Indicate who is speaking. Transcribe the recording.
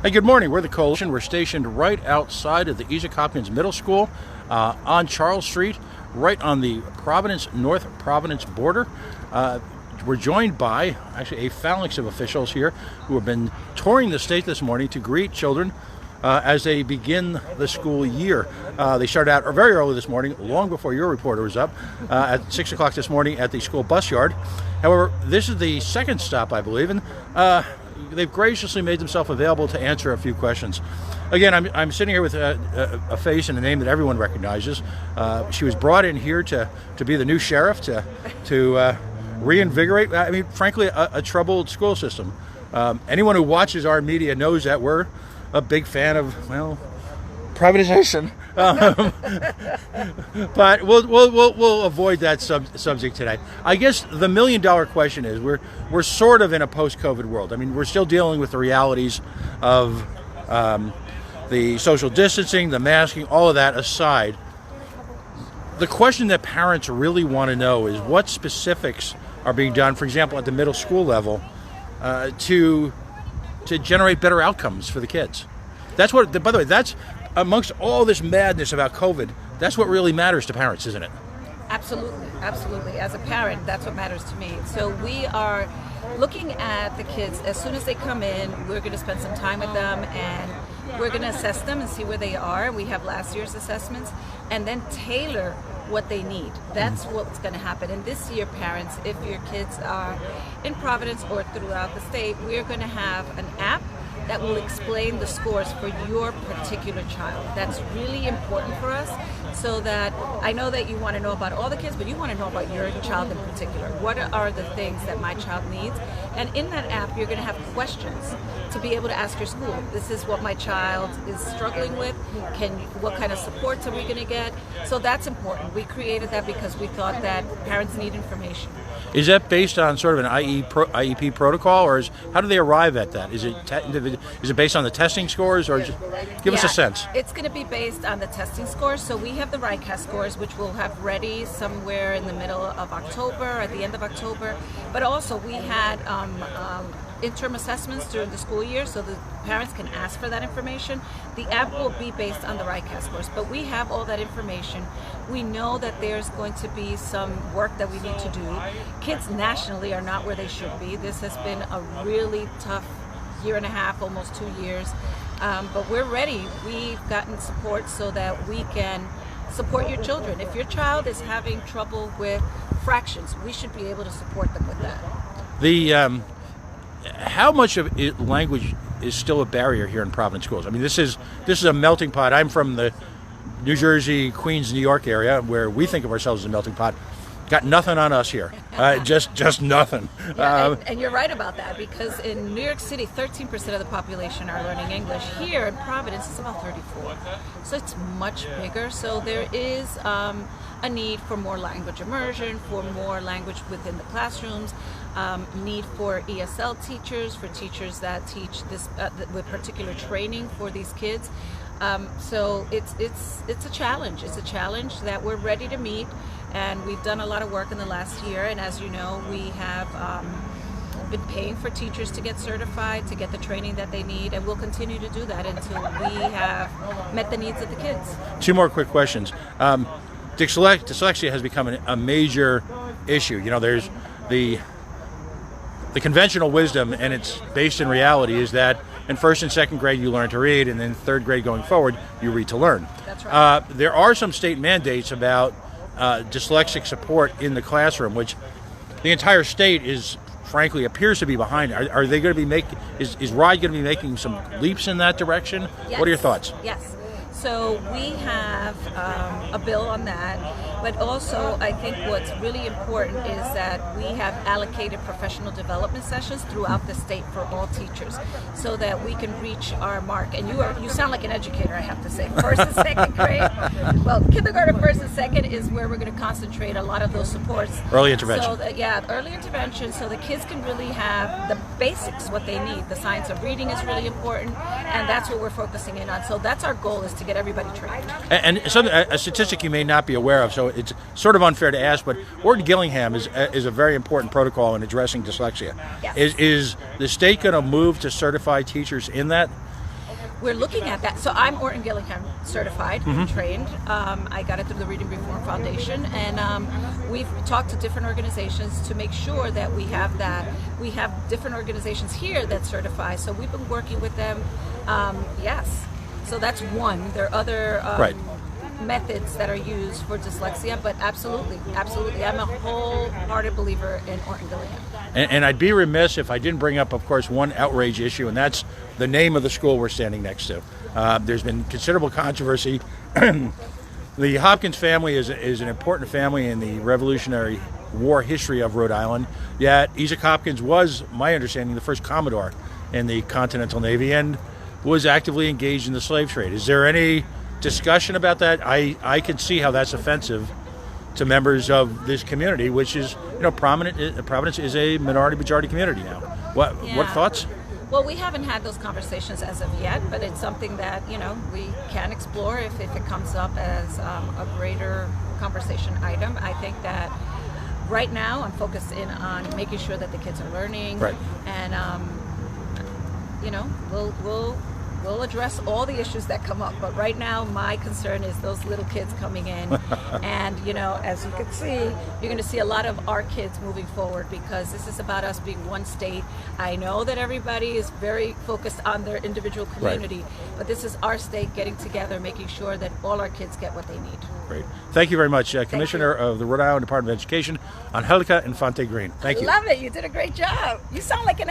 Speaker 1: Hey, good morning. We're the Coalition. We're stationed right outside of the Hopkins Middle School on Charles Street, right on the North Providence border. We're joined by actually a phalanx of officials here who have been touring the state this morning to greet children as they begin the school year. They started out very early this morning, long before your reporter was up, at 6 o'clock this morning at the school bus yard. However, this is the second stop, I believe, and they've graciously made themselves available to answer a few questions. Again, I'm sitting here with a face and a name that everyone recognizes. She was brought in here to be the new sheriff, to reinvigorate, frankly, a troubled school system. Anyone who watches our media knows that we're a big fan of, privatization. But we'll avoid that subject today. I guess the $1 million question is we're sort of in a post-COVID world. We're still dealing with the realities of the social distancing, the masking, all of that aside. The question that parents really want to know is what specifics are being done, for example, at the middle school level, to generate better outcomes for the kids. That's what, by the way, that's amongst all this madness about COVID, that's what really matters to parents, isn't it?
Speaker 2: Absolutely, absolutely. As a parent, that's what matters to me. So we are looking at the kids as soon as they come in. We're going to spend some time with them and we're going to assess them and see where they are. We have last year's assessments and then tailor what they need. That's what's going to happen. And this year, parents, if your kids are in Providence or throughout the state, we're going to have an app that will explain the scores for your particular child. That's really important for us, so that I know that you want to know about all the kids, but you want to know about your child in particular. What are the things that my child needs? And in that app, you're going to have questions to be able to ask your school. This is what my child is struggling with. What kind of supports are we going to get? So that's important. We created that because we thought that parents need information.
Speaker 1: Is that based on sort of an IEP protocol, or how do they arrive at that? Is it based on the testing scores, or give us a sense?
Speaker 2: It's going to be based on the testing scores. So we have the RICAS scores, which we'll have ready somewhere in the middle of October, at the end of October. But also we had interim assessments during the school year, so the parents can ask for that information. The app will be based on the RICAS scores, but we have all that information. We know that there's going to be some work that we need to do. Kids nationally are not where they should be. This has been a really tough year and a half, almost 2 years, but we're ready. We've gotten support so that we can support your children. If your child is having trouble with fractions, we should be able to support them with that.
Speaker 1: How much of language is still a barrier here in Providence schools? This is a melting pot. I'm from the New Jersey, Queens, New York area, where we think of ourselves as a melting pot. Got nothing on us here, just nothing.
Speaker 2: Yeah, and you're right about that, because in New York City, 13% of the population are learning English. Here in Providence, it's about 34%. So it's much bigger. So there is a need for more language immersion, for more language within the classrooms, need for ESL teachers, for teachers that teach this with particular training for these kids. So it's a challenge. It's a challenge that we're ready to meet, and we've done a lot of work in the last year. And as you know, we have been paying for teachers to get certified, to get the training that they need, and we'll continue to do that until we have met the needs of the kids.
Speaker 1: Two more quick questions. Dyslexia has become a major issue. There's the conventional wisdom, and it's based in reality, is that in first and second grade you learn to read, and then third grade going forward you read to learn.
Speaker 2: That's right.
Speaker 1: There are some state mandates about dyslexic support in the classroom, which the entire state frankly appears to be behind. Are they going to be is RIDE going to be making some leaps in that direction?
Speaker 2: Yes.
Speaker 1: What are your thoughts?
Speaker 2: Yes. So we have a bill on that, but also I think what's really important is that we have allocated professional development sessions throughout the state for all teachers, so that we can reach our mark. And you sound like an educator, I have to say. First and second grade. Well, kindergarten, first and second is where we're going to concentrate a lot of those supports.
Speaker 1: Early intervention.
Speaker 2: So early intervention, so the kids can really have the basics, what they need. The science of reading is really important, and that's what we're focusing in on. So that's our goal, is to get everybody trained.
Speaker 1: And a statistic you may not be aware of, so it's sort of unfair to ask, but Outrage-Gillingham is a very important protocol in addressing dyslexia.
Speaker 2: Yes.
Speaker 1: Is the state going to move to certify teachers in that?
Speaker 2: we're looking at that. So I'm Outrage-Gillingham certified, trained. I got it through the Reading Reform Foundation, and we've talked to different organizations to make sure that we have that. We have different organizations here that certify. So we've been working with them. Yes. So that's one. There are other
Speaker 1: Right.
Speaker 2: methods that are used for dyslexia, but absolutely, I'm a wholehearted believer in Outrage-Gillingham.
Speaker 1: And I'd be remiss if I didn't bring up, of course, one outrage issue, and that's the name of the school we're standing next to. There's been considerable controversy. The Hopkins family is an important family in the Revolutionary War history of Rhode Island, yet Isaac Hopkins was, my understanding, the first Commodore in the Continental Navy and was actively engaged in the slave trade. Is there any discussion about that? I can see how that's offensive to members of this community, which is, Providence is a majority community now. What thoughts?
Speaker 2: Well, we haven't had those conversations as of yet, but it's something that, we can explore if it comes up as a greater conversation item. I think that right now I'm focused in on making sure that the kids are learning,
Speaker 1: right.
Speaker 2: And we'll address all the issues that come up. But right now, my concern is those little kids coming in, and as you can see, you're going to see a lot of our kids moving forward because this is about us being one state. I know that everybody is very focused on their individual community,
Speaker 1: right.
Speaker 2: But this is our state getting together, making sure that all our kids get what they need.
Speaker 1: Great. Thank you very much, Commissioner of the Rhode Island Department of Education, Angelica Infante Green. Thank you.
Speaker 2: Love it. You did a great job. You sound like an